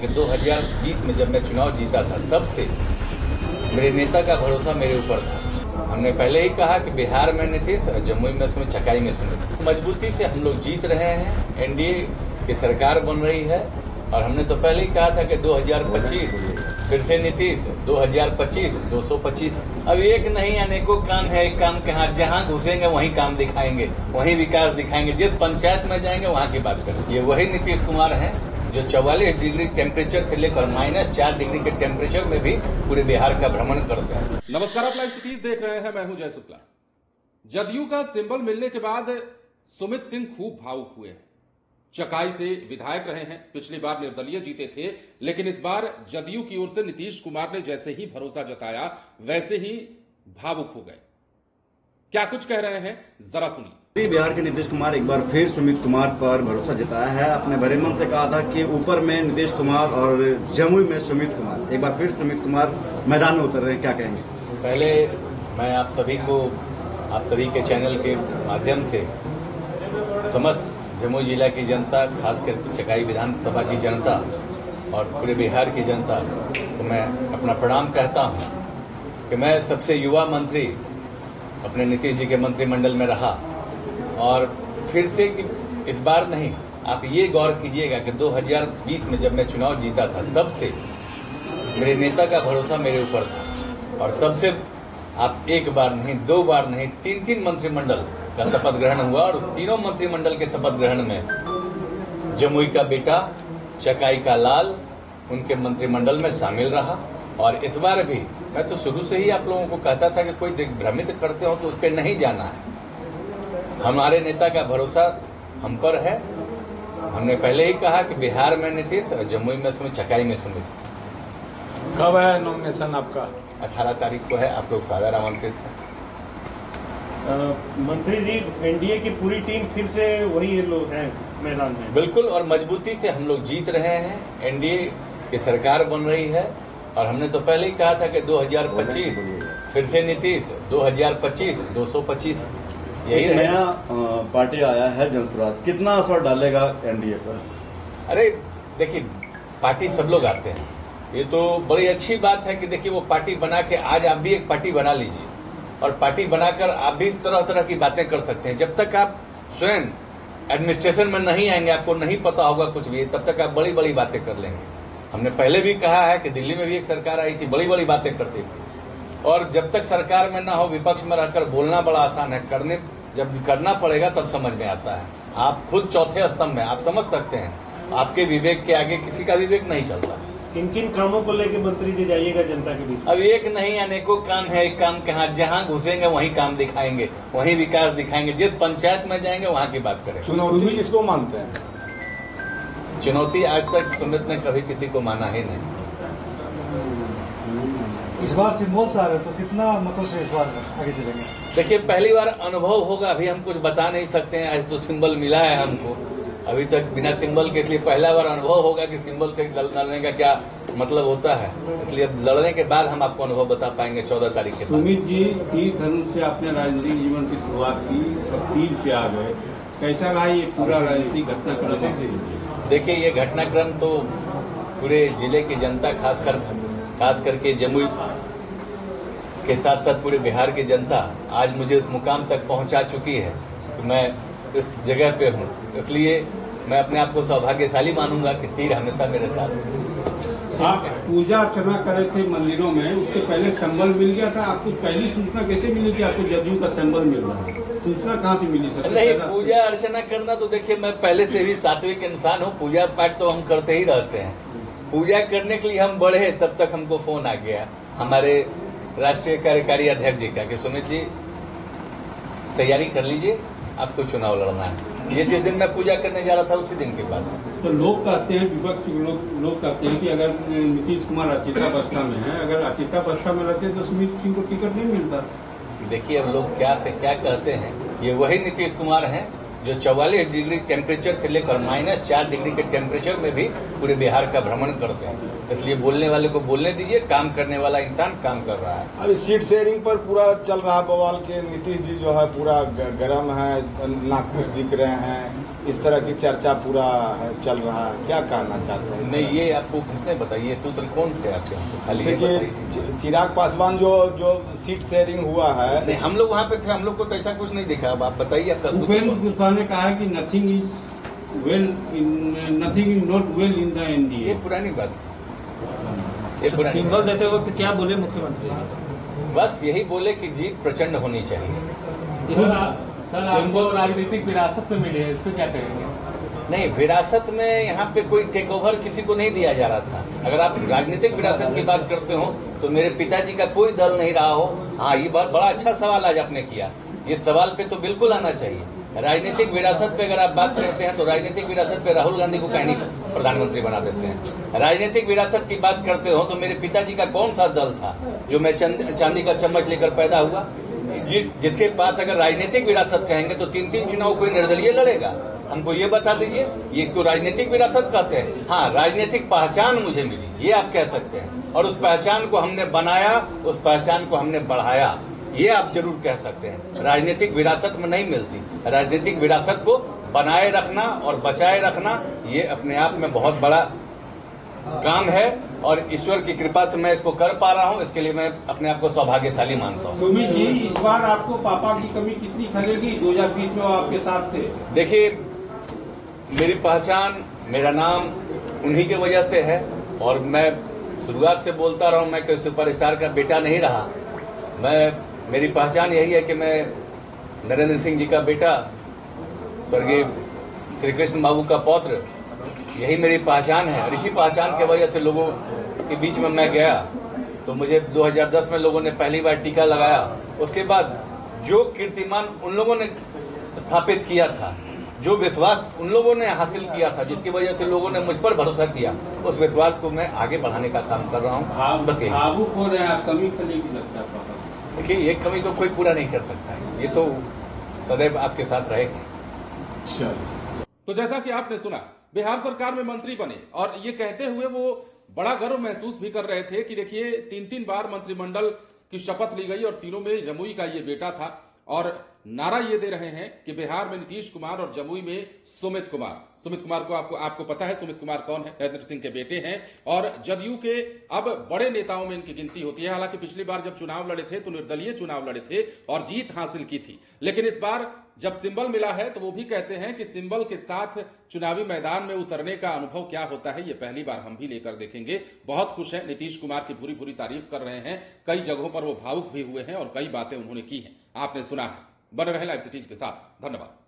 2020 में जब मैं चुनाव जीता था तब से मेरे नेता का भरोसा मेरे ऊपर था। हमने पहले ही कहा कि बिहार में नीतीश और जमुई में सुमित, चकाई में सुमित। मजबूती से हम लोग जीत रहे हैं, एनडीए की सरकार बन रही है और हमने तो पहले ही कहा था कि 2025 फिर से नीतीश, 2025 225। अब एक नहीं अनेकों काम है। एक काम कहाँ, जहाँ घुसेंगे वहीं काम दिखाएंगे, वहीं विकास दिखाएंगे। जिस पंचायत में जाएंगे वहाँ की बात करें। ये वही नीतीश कुमार हैं जो 44 डिग्री टेम्परेचर से लेकर -4 डिग्री के टेम्परेचर में भी पूरे बिहार का भ्रमण करते हैं। नमस्कार, आप लाइव सिटीज देख रहे हैं। मैं हूं जय शुक्ला। जदयू का सिंबल मिलने के बाद सुमित सिंह खूब भावुक हुए हैं। चकाई से विधायक रहे हैं, पिछली बार निर्दलीय जीते थे, लेकिन इस बार जदयू की ओर से नीतीश कुमार ने जैसे ही भरोसा जताया वैसे ही भावुक हो गए। क्या कुछ कह रहे हैं, जरा सुनिए। बिहार के नीतीश कुमार एक बार फिर सुमित कुमार पर भरोसा जताया है। अपने भरे मन से कहा था कि ऊपर में नीतीश कुमार और जमुई में सुमित कुमार। एक बार फिर सुमित कुमार मैदान में उतर रहे हैं, क्या कहेंगे? पहले मैं आप सभी के चैनल के माध्यम से समस्त जमुई जिला की जनता, खासकर चकाई विधानसभा की जनता और पूरे बिहार की जनता को मैं अपना प्रणाम कहता हूं कि मैं सबसे युवा मंत्री अपने नीतीश जी के मंत्रिमंडल में रहा और फिर से इस बार नहीं, आप ये गौर कीजिएगा कि 2020 में जब मैं चुनाव जीता था तब से मेरे नेता का भरोसा मेरे ऊपर था और तब से आप एक बार नहीं, दो बार नहीं, तीन मंत्रिमंडल का शपथ ग्रहण हुआ और उस तीनों मंत्रिमंडल के शपथ ग्रहण में जमुई का बेटा, चकाई का लाल उनके मंत्रिमंडल में शामिल रहा। और इस बार भी मैं तो शुरू से ही आप लोगों को कहता था कि कोई भ्रमित करते हो तो उस पर नहीं जाना है। हमारे नेता का भरोसा हम पर है। हमने पहले ही कहा कि बिहार में नीतीश और जमुई में सुमित, चकाई में सुमित। कब है नॉमिनेशन आपका? 18 तारीख को है। आप लोग सादर आमंत्रित हैं। मंत्री जी, एनडीए की पूरी टीम फिर से वही लोग हैं मैदान में। बिल्कुल, और मजबूती से हम लोग जीत रहे हैं। एनडीए की सरकार बन रही है और हमने तो पहले ही कहा था कि 2025 फिर से नीतीश, 2025 225। यही नया पार्टी आया है जनसुराज, कितना असर डालेगा एनडीए पर? अरे देखिए, पार्टी सब लोग आते हैं, ये तो बड़ी अच्छी बात है कि देखिए वो पार्टी बना के आज आप भी एक पार्टी बना लीजिए और पार्टी बनाकर आप भी तरह तरह की बातें कर सकते हैं। जब तक आप स्वयं एडमिनिस्ट्रेशन में नहीं आएंगे, आपको नहीं पता होगा कुछ भी, तब तक आप बड़ी बड़ी बातें कर लेंगे। हमने पहले भी कहा है कि दिल्ली में भी एक सरकार आई थी, बड़ी बड़ी बातें करती थी और जब तक सरकार में ना हो, विपक्ष में रहकर बोलना बड़ा आसान है, जब करना पड़ेगा तब समझ में आता है। आप खुद चौथे स्तंभ में, आप समझ सकते हैं, आपके विवेक के आगे किसी का विवेक नहीं चलता। किन किन कामों को लेकर मंत्री जी जाइएगा जनता के बीच? अब एक नहीं अनेकों काम है। एक काम कहाँ, जहाँ घुसेंगे वहीं काम दिखाएंगे, वहीं विकास दिखाएंगे। जिस पंचायत में जाएंगे वहाँ की बात करें। चुनौती किसको मानते हैं? चुनौती आज तक सुमित ने कभी किसी को माना ही नहीं। इस बार सिंबल से आ रहे तो कितना मतों से इस बार आगे चलेंगे? देखिए, पहली बार अनुभव होगा, अभी हम कुछ बता नहीं सकते हैं। आज तो सिंबल मिला है हमको, अभी तक बिना सिंबल के, इसलिए पहला बार अनुभव होगा कि सिंबल से लड़ने का क्या मतलब होता है। इसलिए लड़ने के बाद हम आपको अनुभव बता पाएंगे 14 तारीख के बाद। सुमित जी, तीर धनुष से आपने राजनीतिक जीवन की शुरुआत की, अब तीर पे आ गए, कैसा रहा ये पूरा राजनीतिक घटनाक्रम? देखिए, ये घटनाक्रम तो पूरे जिले की जनता, खास करके जमुई के साथ साथ पूरे बिहार की जनता आज मुझे उस मुकाम तक पहुंचा चुकी है कि मैं इस जगह पे हूँ। इसलिए मैं अपने आप को सौभाग्यशाली मानूंगा कि तीर हमेशा मेरे साथ है। आप पूजा अर्चना कर रहे थे मंदिरों में, उसके पहले सिंबल मिल गया था आपको? पहली सूचना कैसे मिली कि आपको जदयू का सिंबल मिल रहा है? सूचना कहाँ से मिली सर? नहीं, पूजा अर्चना करना तो देखिए, मैं पहले से भी सात्विक इंसान हूँ। पूजा पाठ तो हम करते ही रहते हैं। पूजा करने के लिए हम बढ़े तब तक हमको फोन आ गया हमारे राष्ट्रीय कार्यकारी अध्यक्ष जी का कि सुमित जी तैयारी कर लीजिए, आपको चुनाव लड़ना है। ये जिस दिन मैं पूजा करने जा रहा था उसी दिन की बात है। तो लोग कहते हैं, विपक्ष लोग कहते हैं कि अगर नीतीश कुमार अचेतावस्था में है, अगर अचेतावस्था में रहते तो सुमित सिंह को टिकट नहीं मिलता। देखिए, अब लोग क्या से क्या कहते हैं। ये वही नीतीश कुमार हैं जो 44 डिग्री टेम्परेचर से लेकर -4 डिग्री के टेम्परेचर में भी पूरे बिहार का भ्रमण करते हैं। इसलिए बोलने वाले को बोलने दीजिए, काम करने वाला इंसान काम कर रहा है। अभी सीट शेयरिंग पर पूरा चल रहा बवाल के नीतीश जी जो है पूरा गर्म है, नाखुश दिख रहे हैं। इस तरह की चर्चा पूरा है, चल रहा है, क्या कहना चाहते हैं? नहीं, ये आपको किसने बताया? ये सूत्र कौन थे आपके? खाली जैसे ये कि चिराग पासवान जो सीट शेयरिंग हुआ है, नहीं, हम लोग वहाँ पे थे, हम लोग को तो ऐसा कुछ नहीं दिखा। अब आप बताइए आपका सूत्र उपेंद्र कौन? कुशवाहा ने कहा है कि nothing is not well in the ये एनडीए। पुरानी बात थी। ये पुरानी सिंबल देते वक्त क्या बोले मुख्यमंत्री? बस यही बोले कि जीत प्रचंड होनी चाहिए। सर आपको राजनीतिक विरासत में मिली है, इस पर क्या कहेंगे? नहीं, विरासत में यहाँ पे कोई टेक ओवर किसी को नहीं दिया जा रहा था। अगर आप राजनीतिक विरासत की बात करते हो तो मेरे पिताजी का कोई दल नहीं रहा हो। हाँ, ये बहुत बड़ा अच्छा सवाल आज आपने किया। इस सवाल पे तो बिल्कुल आना चाहिए। राजनीतिक विरासत पे अगर आप बात करते हैं तो राजनीतिक विरासत पे राहुल गांधी को कहीं प्रधानमंत्री बना देते हैं। राजनीतिक विरासत की बात करते हो तो मेरे पिताजी का कौन सा दल था जो मैं चांदी का चम्मच लेकर पैदा हुआ? जिसके पास अगर राजनीतिक विरासत कहेंगे तो 3 चुनाव कोई निर्दलीय लड़ेगा? हमको ये बता दीजिए, ये इसको राजनीतिक विरासत कहते हैं? हाँ, राजनीतिक पहचान मुझे मिली, ये आप कह सकते हैं। और उस पहचान को हमने बनाया, उस पहचान को हमने बढ़ाया, ये आप जरूर कह सकते हैं। राजनीतिक विरासत में नहीं मिलती। राजनीतिक विरासत को बनाए रखना और बचाए रखना ये अपने आप में बहुत बड़ा काम है और ईश्वर की कृपा से मैं इसको कर पा रहा हूं। इसके लिए मैं अपने आप को सौभाग्यशाली मानता हूं। सुमित जी, इस बार आपको पापा की कमी कितनी खलेगी? 2020 में वो आपके साथ थे। देखिए, मेरी पहचान, मेरा नाम उन्हीं की वजह से है और मैं शुरुआत से बोलता रहा हूं, मैं कोई सुपरस्टार का बेटा नहीं रहा। मेरी पहचान यही है कि मैं नरेंद्र सिंह जी का बेटा, स्वर्गीय श्री कृष्ण बाबू का पौत्र, यही मेरी पहचान है। और इसी पहचान की वजह से लोगों के बीच में मैं गया तो मुझे 2010 में लोगों ने पहली बार टीका लगाया। उसके बाद जो कीर्तिमान उन लोगों ने स्थापित किया था, जो विश्वास उन लोगों ने हासिल किया था, जिसकी वजह से लोगों ने मुझ पर भरोसा किया, उस विश्वास को मैं आगे बढ़ाने का काम कर रहा हूँ। बस यही। भावुक हो रहे हैं आप, कमी खलेगी लगता है पापा? देखिए, ये कमी तो कोई पूरा नहीं कर सकता है, ये तो सदैव आपके साथ रहेगी। तो जैसा कि आपने सुना, बिहार सरकार में मंत्री बने और ये कहते हुए वो बड़ा गर्व महसूस भी कर रहे थे कि देखिए 3 बार मंत्रिमंडल की शपथ ली गई और तीनों में जमुई का ये बेटा था। और नारा ये दे रहे हैं कि बिहार में नीतीश कुमार और जमुई में सुमित कुमार को आपको पता है सुमित कुमार कौन है? नरेंद्र सिंह के बेटे हैं और जदयू के अब बड़े नेताओं में इनकी गिनती होती है। हालांकि पिछली बार जब चुनाव लड़े थे तो निर्दलीय चुनाव लड़े थे और जीत हासिल की थी, लेकिन इस बार जब सिंबल मिला है तो वो भी कहते हैं कि सिंबल के साथ चुनावी मैदान में उतरने का अनुभव क्या होता है, ये पहली बार हम भी लेकर देखेंगे। बहुत खुश हैं, नीतीश कुमार की पूरी तारीफ कर रहे हैं। कई जगहों पर वो भावुक भी हुए हैं और कई बातें उन्होंने की हैं, आपने सुना है। बने रहे लाइव सिटीज के साथ। धन्यवाद।